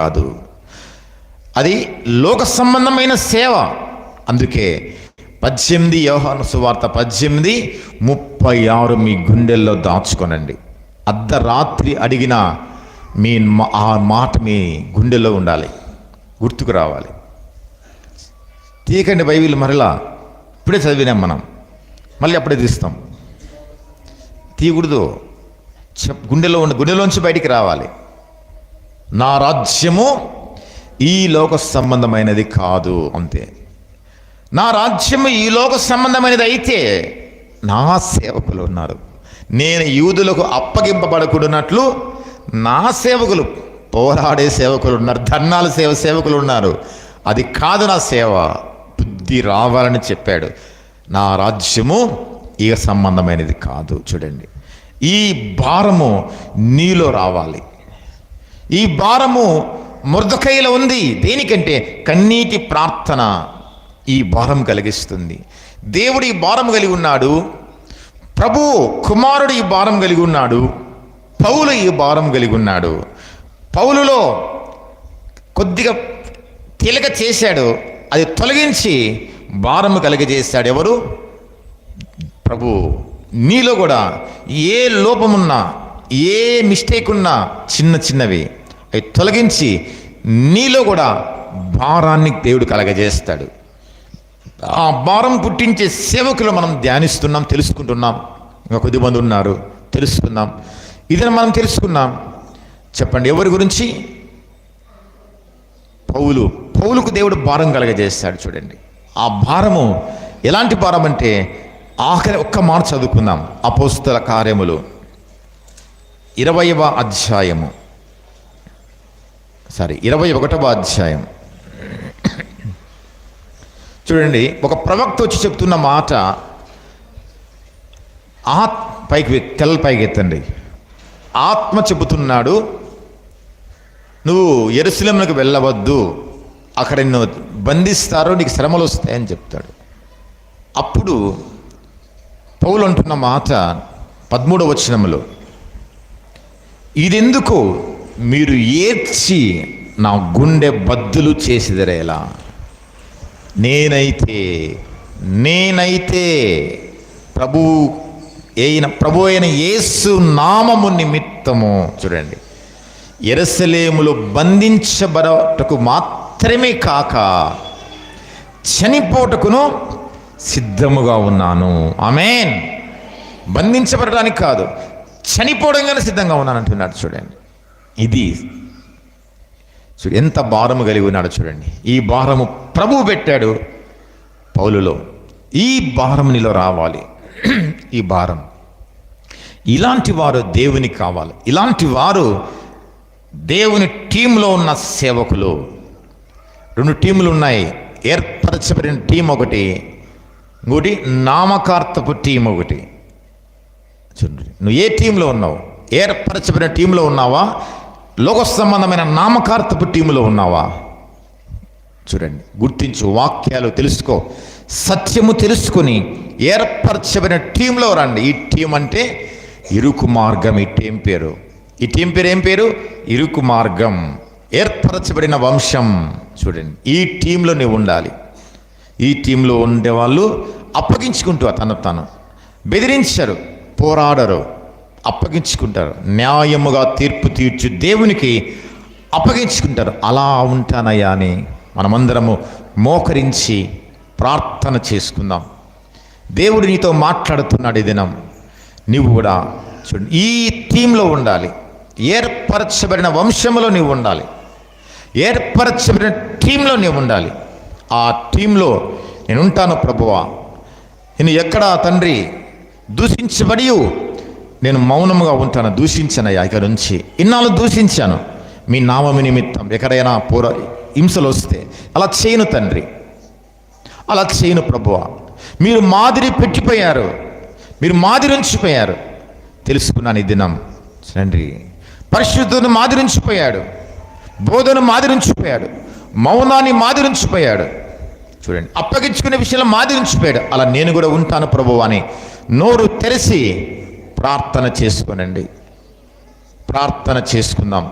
కాదు, అది లోక సంబంధమైన సేవ. అందుకే 18 యోహాను సువార్త 18:36 మీ గుండెల్లో దాచుకోనండి. అర్ధరాత్రి అడిగిన ఆ మాట మీ గుండెల్లో ఉండాలి, గుర్తుకు రావాలి. తీయకండి బైబిల్, మరలా ఇప్పుడే చదివినాం మనం, మళ్ళీ అప్పుడే తీస్తాం. తీయకూడదు, గుండెలోంచి బయటికి రావాలి. నా రాజ్యము ఈ లోక సంబంధమైనది కాదు, అంతే. నా రాజ్యము ఈ లోక సంబంధమైనది అయితే నా సేవకులు ఉన్నారు. నేను యూదులకు అప్పగింపబడకూడనట్లు నా సేవకులు, పోరాడే సేవకులు ఉన్నారు, ధర్నాల సేవకులు ఉన్నారు. అది కాదు నా సేవ. బుద్ధి రావాలని చెప్పాడు. నా రాజ్యము ఈ సంబంధమైనది కాదు. చూడండి, ఈ భారము నీలో రావాలి. ఈ భారము మొర్దెకైలో ఉంది. దేనికంటే కన్నీటి ప్రార్థన ఈ భారం కలిగిస్తుంది. దేవుడు ఈ భారం కలిగి ఉన్నాడు. ప్రభు కుమారుడు ఈ భారం కలిగి ఉన్నాడు. పౌలు ఈ భారం కలిగి ఉన్నాడు. పౌలులో కొద్దిగా తేలిక చేశాడు, అది తొలగించి భారము కలిగజేశాడు. ఎవరు? ప్రభు. నీలో కూడా ఏ లోపమున్నా, ఏ మిస్టేక్ ఉన్నా, చిన్నవి అవి తొలగించి నీలో కూడా భారాన్ని దేవుడు కలగజేస్తాడు. ఆ భారం పుట్టించే సేవకులు మనం ధ్యానిస్తున్నాం, తెలుసుకుంటున్నాం. ఇంకా కొద్దిమంది ఉన్నారు, తెలుసుకుందాం. ఇదని మనం తెలుసుకున్నాం. చెప్పండి, ఎవరి గురించి? పౌలుకు దేవుడు భారం కలగజేస్తాడు. చూడండి, ఆ భారము ఎలాంటి భారం అంటే, ఆఖరి ఒక్క మాట చదువుకుందాం. అపోస్తల కార్యములు 21వ అధ్యాయం. చూడండి, ఒక ప్రవక్త వచ్చి చెప్తున్న మాట, పైకి ఎత్తండి. ఆత్మ చెబుతున్నాడు, నువ్వు యెరూషలేమునకు వెళ్ళవద్దు, అక్కడ నిన్ను బంధిస్తారు, నీకు శ్రమలు వస్తాయని చెప్తాడు. అప్పుడు పౌలు అంటున్న మాట 13వ వచనంలో, ఇదెందుకు మీరు ఏడ్చి నా గుండె బద్దులు చేసిదరేలా? నేనైతే ప్రభు అయిన యేసు నామము నిమిత్తము, చూడండి, యెరూషలేములో బంధించబడటకు మాత్రమే కాక చనిపోటకును సిద్ధముగా ఉన్నాను. ఆమేన్. బంధించబడడానికి కాదు, చనిపోవడంగానే సిద్ధంగా ఉన్నాను అంటున్నాడు. చూడండి, ఇది ఎంత భారము కలిగి ఉన్నాడు. చూడండి, ఈ భారము ప్రభువు పెట్టాడు పౌలులో. ఈ భారం నీలో రావాలి. ఈ భారం, ఇలాంటి వారు దేవునికి కావాలి. ఇలాంటి వారు దేవుని టీంలో ఉన్న సేవకులు. 2 టీములు ఉన్నాయి. ఏర్పరచబడిన టీం ఒకటి, ఇంకోటి నామకార్థపు టీం ఒకటి. చూడండి, నువ్వు ఏ టీంలో ఉన్నావు? ఏర్పరచబడిన టీంలో ఉన్నావా? లోక సంబంధమైన నామకార్థపు టీములో ఉన్నావా? చూడండి, గుర్తించు, వాక్యాలు తెలుసుకో, సత్యము తెలుసుకొని ఏర్పరచబడిన టీంలో రండి. ఈ టీం అంటే ఇరుకు మార్గం. ఈ టీం పేరు ఏం పేరు? ఇరుకు మార్గం, ఏర్పరచబడిన వంశం. చూడండి, ఈ టీంలో నువ్వు ఉండాలి. ఈ టీంలో ఉండేవాళ్ళు అప్పగించుకుంటారు, తను బెదిరించరు, పోరాడరు, అప్పగించుకుంటారు. న్యాయముగా తీర్పు తీర్చు దేవునికి అప్పగించుకుంటారు. అలా ఉంటానయ్యా అని మనమందరము మోకరించి ప్రార్థన చేసుకుందాం. దేవుడు నీతో మాట్లాడుతున్నాడు ఈ దినం. నీవు కూడా చూడండి, ఈ టీంలో ఉండాలి. ఏర్పరచబడిన వంశంలో నీవు ఉండాలి. ఏర్పరచబడిన టీంలో నీవు ఉండాలి. ఆ టీంలో నేను ఉంటాను ప్రభువా. నేను ఎక్కడ తండ్రి దూషించబడి నేను మౌనముగా ఉంటాను, దూషించనయ్యా. ఇక నుంచి ఇన్నాళ్ళు దూషించాను మీ నామము నిమిత్తం. ఎక్కడైనా హింసలు వస్తే అలా చేయను తండ్రి, అలా చేయను ప్రభువా. మీరు మాదిరి పెట్టిపోయారు, మీరు మాదిరి ఉంచిపోయారు. తెలుసుకున్నాను ఈ దినం తండ్రి. పరిశుద్ధుని మాదిరించిపోయాడు, బోధను మాదిరించిపోయాడు, మౌనాన్ని మాదిరించిపోయాడు. చూడండి, అప్పగించుకునే విషయంలో మాదిరించిపోయాడు. అలా నేను కూడా ఉంటాను ప్రభువా అని నోరు తెరిచి ప్రార్థన చేసుకోనండి. ప్రార్థన చేసుకుందాం.